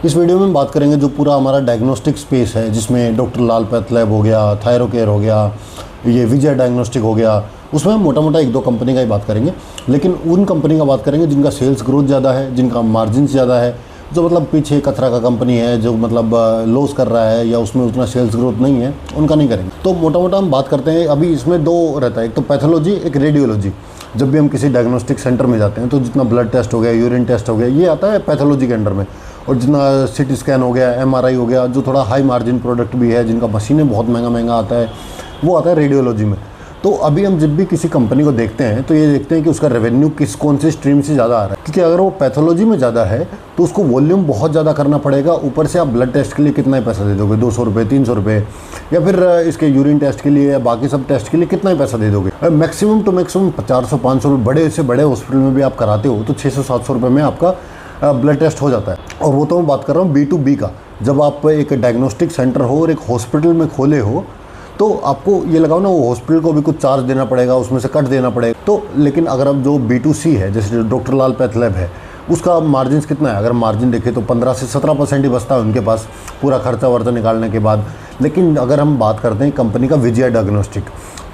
इस वीडियो में हम बात करेंगे जो पूरा हमारा डायग्नोस्टिक स्पेस है, जिसमें डॉक्टर लाल पैथ लैब हो गया, थायरोकेयर हो गया, ये विजय डायग्नोस्टिक हो गया। उसमें हम मोटा मोटा एक दो कंपनी का ही बात करेंगे, लेकिन उन कंपनी का बात करेंगे जिनका सेल्स ग्रोथ ज़्यादा है, जिनका मार्जिन ज़्यादा है, जो मतलब पीछे कचरा का कंपनी है, जो मतलब लॉस कर रहा है या उसमें उतना सेल्स ग्रोथ नहीं है, उनका नहीं करेंगे। तो मोटा मोटा हम बात करते हैं। अभी इसमें दो रहता है, एक तो पैथोलॉजी, एक रेडियोलॉजी। जब भी हम किसी डायग्नोस्टिक सेंटर में जाते हैं तो जितना ब्लड टेस्ट हो गया, यूरिन टेस्ट हो गया, ये आता है पैथोलॉजी के अंडर में। और जितना सीटी स्कैन हो गया, एमआरआई हो गया, जो थोड़ा हाई मार्जिन प्रोडक्ट भी है, जिनका मशीनें बहुत महंगा आता है, वो आता है रेडियोलॉजी में। तो अभी हम जब भी किसी कंपनी को देखते हैं तो ये देखते हैं कि उसका रेवेन्यू कौन सी स्ट्रीम से ज़्यादा आ रहा है। क्योंकि अगर वो पैथोलॉजी में ज़्यादा है तो उसको वॉल्यूम बहुत ज़्यादा करना पड़ेगा। ऊपर से आप ब्लड टेस्ट के लिए कितना ही पैसा दे दोगे, 200 रुपये, 300 रुपये, या फिर इसके यूरिन टेस्ट के लिए या बाकी सब टेस्ट के लिए कितना ही पैसा दे दोगे। मैक्सिमम टू मैक्सिमम 400-500 रुपये, बड़े से बड़े हॉस्पिटल में भी आप कराते हो तो 600-700 रुपये में आपका ब्लड टेस्ट हो जाता है। और वो तो मैं बात कर रहा हूँ B2B का। जब आप एक डायग्नोस्टिक सेंटर हो और एक हॉस्पिटल में खोले हो तो आपको ये लगाओ ना, वो हॉस्पिटल को भी कुछ चार्ज देना पड़ेगा, उसमें से कट देना पड़ेगा। तो लेकिन अगर अब जो B2C है, जैसे डॉक्टर लाल पैथ लैब है, उसका मार्जिन कितना है? अगर मार्जिन देखें तो 15 से 17% ही बचता है उनके पास, पूरा खर्चा वर्चा निकालने के बाद। लेकिन अगर हम बात करते हैं कंपनी का विजय डायग्नोस्टिक,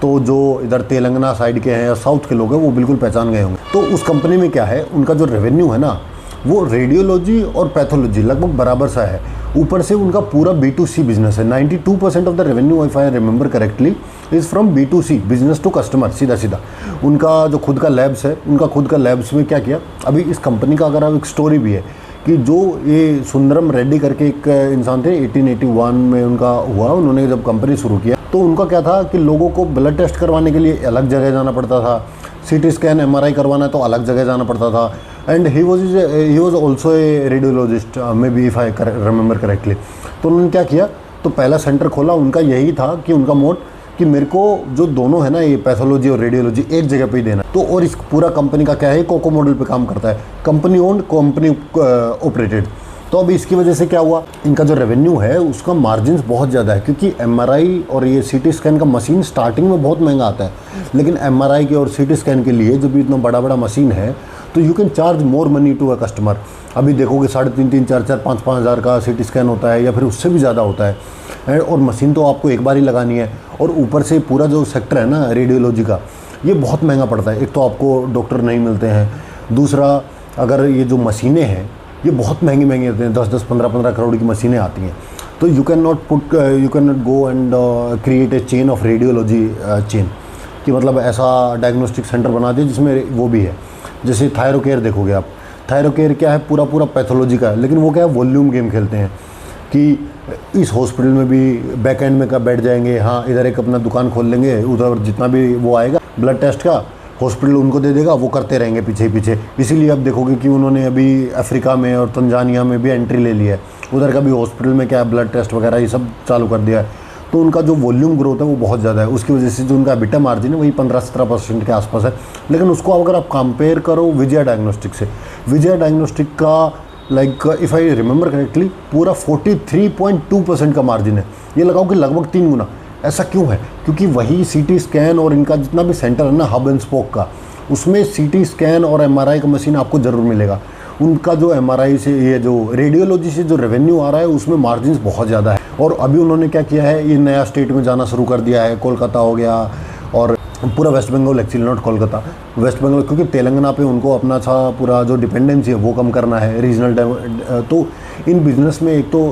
तो जो इधर तेलंगाना साइड के हैं या साउथ के लोग हैं वो बिल्कुल पहचान गए होंगे। तो उस कंपनी में क्या है, उनका जो रेवेन्यू है ना, वो रेडियोलॉजी और पैथोलॉजी लगभग बराबर सा है। ऊपर से उनका पूरा B2C बिजनेस है। 92% of the revenue, if I remember correctly, is from B2C, business to customer, सीधा सीधा। उनका जो खुद का लैब्स है, उनका खुद का लैब्स में क्या किया, अभी इस कंपनी का अगर आप एक स्टोरी भी है कि जो ये सुंदरम रेड्डी करके एक इंसान थे, 1881 में उनका हुआ, उन्होंने जब कंपनी शुरू किया तो उनका क्या था कि लोगों को ब्लड टेस्ट करवाने के लिए अलग जगह जाना पड़ता था, CT स्कैन MRI करवाना है तो अलग जगह जाना पड़ता था। And he was also a radiologist, may be if I remember correctly. तो उन्होंने क्या किया, तो पहला सेंटर खोला, उनका यही था कि उनका मोट कि मेरे को जो दोनों है ना, ये पैथोलॉजी और रेडियोलॉजी एक जगह पे ही देना। तो और इस पूरा कंपनी का क्या है, कोको मॉडल पे काम करता है, कंपनी ओन्ड, कंपनी ऑपरेटेड। तो अभी इसकी वजह से क्या हुआ, इनका जो रेवेन्यू है उसका मार्जिन बहुत ज़्यादा है, क्योंकि MRI और ये CT स्कैन का मशीन स्टार्टिंग में बहुत महंगा आता है। लेकिन MRI के और CT स्कैन के लिए जब इतना बड़ा बड़ा मशीन है तो you can charge more money to a customer. अभी देखोगे 3,500, 4,000, 5,000 हज़ार का CT स्कैन होता है, या फिर उससे भी ज़्यादा होता है। और मशीन तो आपको एक बार ही लगानी है, और ऊपर से पूरा जो सेक्टर है ना रेडियोलॉजी का, ये बहुत महंगा पड़ता है। एक तो आपको डॉक्टर नहीं मिलते हैं, दूसरा अगर ये जो मशीनें हैं ये बहुत महंगी होती हैं, 10-10, 15-15 करोड़ की मशीनें आती हैं। तो you can not go and create a chain of radiology chain, कि मतलब ऐसा डायग्नोस्टिक सेंटर बना दिए जिसमें वो भी है। जैसे थायरोकेयर देखोगे आप, थायरोकेयर क्या है, पूरा पैथोलॉजी का है, लेकिन वो क्या है, वॉल्यूम गेम खेलते हैं कि इस हॉस्पिटल में भी बैक एंड में कब बैठ जाएंगे, हाँ इधर एक अपना दुकान खोल लेंगे, उधर जितना भी वो आएगा ब्लड टेस्ट का, हॉस्पिटल उनको दे देगा, वो करते रहेंगे पीछे पीछे। इसीलिए अब देखोगे कि उन्होंने अभी अफ्रीका में और तंजानिया में भी एंट्री ले ली है, उधर का भी हॉस्पिटल में क्या है, ब्लड टेस्ट वगैरह ये सब चालू कर दिया है। तो उनका जो वॉल्यूम ग्रोथ है वो बहुत ज़्यादा है, उसकी वजह से जो उनका EBITDA मार्जिन है वही 15-17% के आसपास है। लेकिन उसको अगर आप कंपेयर करो विजय डायग्नोस्टिक से, विजय डायग्नोस्टिक का like if I remember correctly पूरा 43.2% का मार्जिन है। ये लगाओ कि लगभग 3 गुना। ऐसा क्यों है, क्योंकि वही CT स्कैन और इनका जितना भी सेंटर है ना हब एंड स्पोक का, उसमें CT स्कैन और MRI का मशीन आपको ज़रूर मिलेगा। उनका जो MRI से, ये जो रेडियोलॉजी से जो रेवेन्यू आ रहा है उसमें मार्जिन बहुत ज़्यादा है। और अभी उन्होंने क्या किया है, ये नया स्टेट में जाना शुरू कर दिया है, कोलकाता हो गया और पूरा West Bengal, actually not Kolkata, West Bengal, क्योंकि तेलंगाना पे उनको अपना सा पूरा जो डिपेंडेंसी है वो कम करना है, रीजनल। तो इन बिज़नेस में एक तो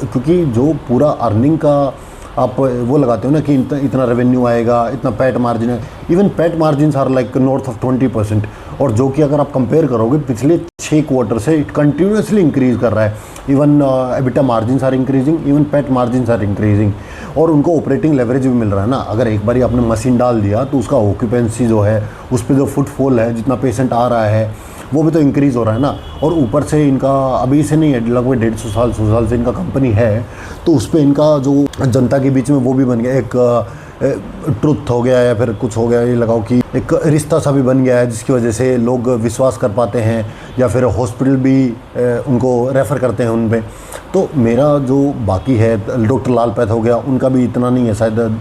क्योंकि जो पूरा अर्निंग का आप वो लगाते हो ना कि इतना रेवेन्यू आएगा, इतना पैट मार्जिन है, even PAT margin are like north of 20%। और जो कि अगर आप कंपेयर करोगे पिछले 6 क्वार्टर से इट कंटिन्यूसली इंक्रीज़ कर रहा है। Even EBITDA margin are increasing, even PAT margin are increasing, और उनको ऑपरेटिंग लेवरेज भी मिल रहा है ना। अगर एक बार आपने मशीन डाल दिया तो उसका ऑक्यूपेंसी जो है, उस पर जो फुटफॉल है, जितना पेशेंट आ रहा है वो भी तो इंक्रीज़ हो रहा है ना। और ऊपर से इनका अभी से नहीं है, लगभग 150 साल से इनका कंपनी है, तो उस पर इनका जो जनता के बीच में वो भी बन गया, एक ट्रुथ हो गया या फिर कुछ हो गया, ये लगाओ कि एक रिश्ता सा भी बन गया है, जिसकी वजह से लोग विश्वास कर पाते हैं, या फिर हॉस्पिटल भी उनको रेफ़र करते हैं उन पे। तो मेरा जो बाकी है, डॉक्टर लाल पैथ हो गया, उनका भी इतना नहीं है, शायद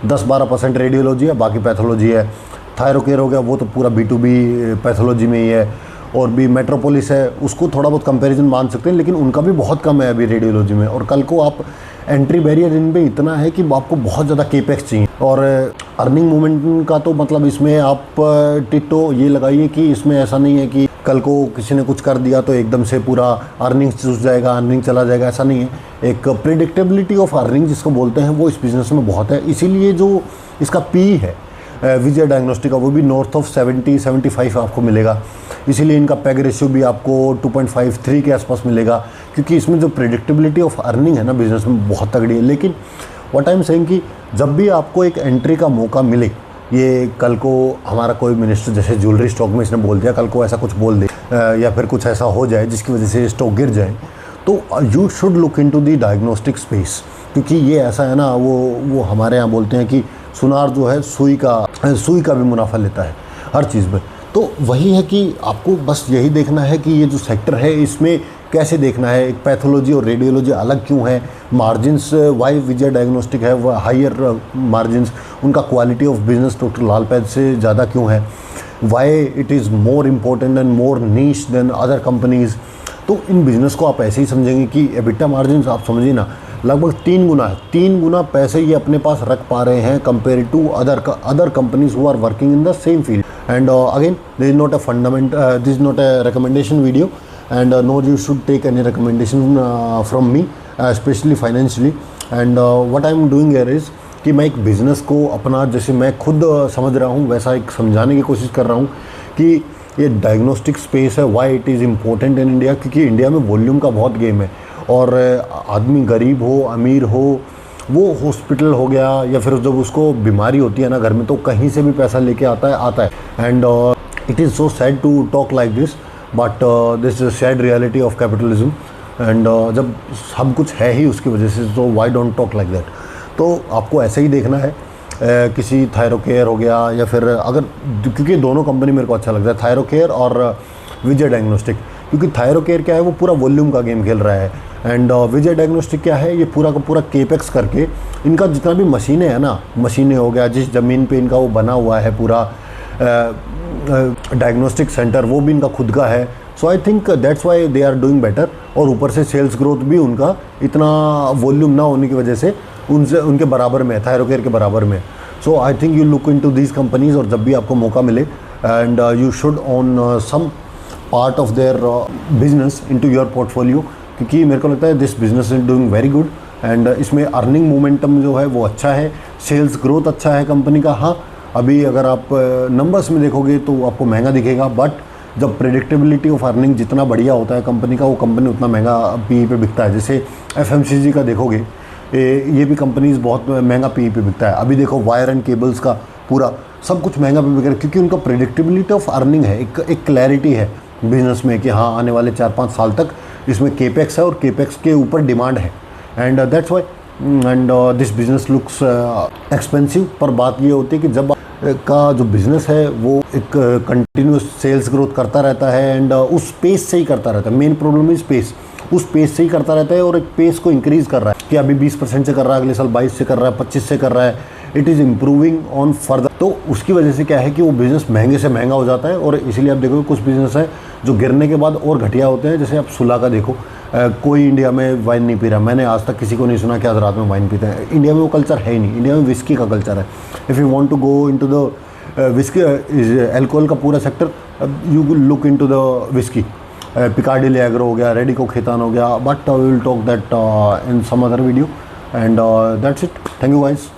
10-12% रेडियोलॉजी है, बाकी पैथोलॉजी है। थायरोकेयर हो गया, वो तो पूरा B2B पैथोलॉजी में ही है। और भी मेट्रोपोलिस है, उसको थोड़ा बहुत कंपैरिजन मान सकते हैं, लेकिन उनका भी बहुत कम है अभी रेडियोलॉजी में। और कल को आप एंट्री बैरियर इनमें इतना है कि आपको बहुत ज़्यादा केपेक्स चाहिए। और अर्निंग मोमेंट का तो मतलब इसमें आप टिट्टो ये लगाइए कि इसमें ऐसा नहीं है कि कल को किसी ने कुछ कर दिया तो एकदम से पूरा अर्निंग चूस जाएगा, अर्निंग चला जाएगा, ऐसा नहीं है। एक प्रिडिक्टेबिलिटी ऑफ अर्निंग जिसको बोलते हैं वो इस बिज़नेस में बहुत है। इसीलिए जो इसका पी है विजय डायग्नोस्टिक का वो भी नॉर्थ ऑफ 70-75 आपको मिलेगा। इसीलिए इनका पैग रेशियो भी आपको 2.53 के आसपास मिलेगा, क्योंकि इसमें जो प्रिडिक्टेबिलिटी ऑफ अर्निंग है ना बिज़नेस में बहुत तगड़ी है। लेकिन व्हाट आई एम सेइंग कि जब भी आपको एक एंट्री का मौका मिले, ये कल को हमारा कोई मिनिस्टर जैसे ज्वेलरी स्टॉक में इसने बोल दिया, कल को ऐसा कुछ बोल दे या फिर कुछ ऐसा हो जाए जिसकी वजह से स्टॉक गिर जाए, तो you should look into the diagnostic space. क्योंकि ये ऐसा है ना, वो हमारे यहाँ बोलते हैं कि सुनार जो है सुई का भी मुनाफा लेता है हर चीज़ में। तो वही है कि आपको बस यही देखना है कि ये जो सेक्टर है इसमें कैसे देखना है, एक पैथोलॉजी और रेडियोलॉजी अलग क्यों है, मार्जिन्स वाई विजय डायग्नोस्टिक है वो हायर मार्जिन्स, उनका quality of business doctor Lal path से ज़्यादा क्यों है, why it is more important and more niche than other companies. तो इन बिज़नेस को आप ऐसे ही समझेंगे कि एबिटा मार्जिन्स आप समझिए ना लगभग 3 गुना है, 3 गुना पैसे ये अपने पास रख पा रहे हैं compare to other companies who are working in the same field. And again this is not a this is not a recommendation video and no you should take any recommendation from me specially financially. And what I am doing here is कि मैं एक business को अपना जैसे मैं खुद समझ रहा हूँ वैसा एक समझाने की कोशिश कर रहा हूँ कि ये डायग्नोस्टिक स्पेस है, why it is important in India. क्योंकि इंडिया में वॉल्यूम का बहुत गेम है और आदमी गरीब हो अमीर हो, वो हॉस्पिटल हो गया या फिर जब उसको बीमारी होती है ना घर में, तो कहीं से भी पैसा लेके आता है। And it is so sad to talk like this, but this is sad reality of capitalism. And जब सब कुछ है ही उसकी वजह से, तो why don't talk like that. तो आपको ऐसे ही देखना है किसी थायरोकेयर हो गया या फिर अगर, क्योंकि दोनों कंपनी मेरे को अच्छा लगता है, थायरोकेयर और विजय डायग्नोस्टिक। क्योंकि थायरोकेयर क्या है, वो पूरा वॉल्यूम का गेम खेल रहा है एंड विजय डायग्नोस्टिक क्या है, ये पूरा का पूरा केपेक्स करके इनका जितना भी मशीनें हैं ना, मशीनें हो गया, जिस ज़मीन पे इनका वो बना हुआ है पूरा डायग्नोस्टिक सेंटर, वो भी इनका खुद का है। So I think that's why they are doing better. और ऊपर से सेल्स ग्रोथ भी उनका इतना वॉल्यूम ना होने की वजह से उनके बराबर में है, थायरोकेयर के बराबर में। So I think you look into these companies और जब भी आपको मौका मिले and you should on some part of their business into your portfolio. क्योंकि मेरे को लगता है this business is doing very good and इसमें अर्निंग मोमेंटम जो है वो अच्छा है, सेल्स ग्रोथ अच्छा है कंपनी का। हाँ, अभी अगर आप नंबर्स में देखोगे तो आपको महंगा दिखेगा, बट जब प्रेडिक्टेबिलिटी ऑफ अर्निंग जितना बढ़िया होता है कंपनी का, वो कंपनी उतना महंगा पी पे बिकता है। जैसे FMCG का देखोगे, ये भी कंपनीज बहुत महंगा पी पे बिकता है। अभी देखो वायर एंड केबल्स का पूरा सब कुछ महंगा पे बिक रहा है, क्योंकि उनका प्रेडिक्टेबिलिटी ऑफ अर्निंग है, एक क्लैरिटी है बिजनेस में कि हाँ आने वाले 4-5 साल तक इसमें केपेक्स है और केपेक्स के ऊपर डिमांड है। And that's why and this business looks expensive. पर बात ये होती है कि जब का जो बिज़नेस है वो एक कंटिन्यूस सेल्स ग्रोथ करता रहता है एंड उस पेस से ही करता रहता है। मेन प्रॉब्लम इज पेस, उस पेस से ही करता रहता है और एक पेस को इंक्रीज़ कर रहा है कि अभी 20% से कर रहा है, अगले साल 22 से कर रहा है, 25 से कर रहा है। It is improving on further. तो उसकी वजह से क्या है कि वो बिज़नेस महंगे से महंगा हो जाता है और इसीलिए आप देखोगे कुछ बिज़नेस है जो गिरने के बाद और घटिया होते हैं। जैसे आप सुला का देखो, कोई इंडिया में वाइन नहीं पी रहा, मैंने आज तक किसी को नहीं सुना कि आज रात में वाइन पीते हैं। इंडिया में वो कल्चर है ही नहीं, इंडिया में विस्की का कल्चर है। If you want to go into the whisky alcohol का पूरा sector, you will look into the whisky. Piccadily Agro हो गया, रेडिको खेतान हो गया, but we will talk that in some other video and that's it. Thank you guys.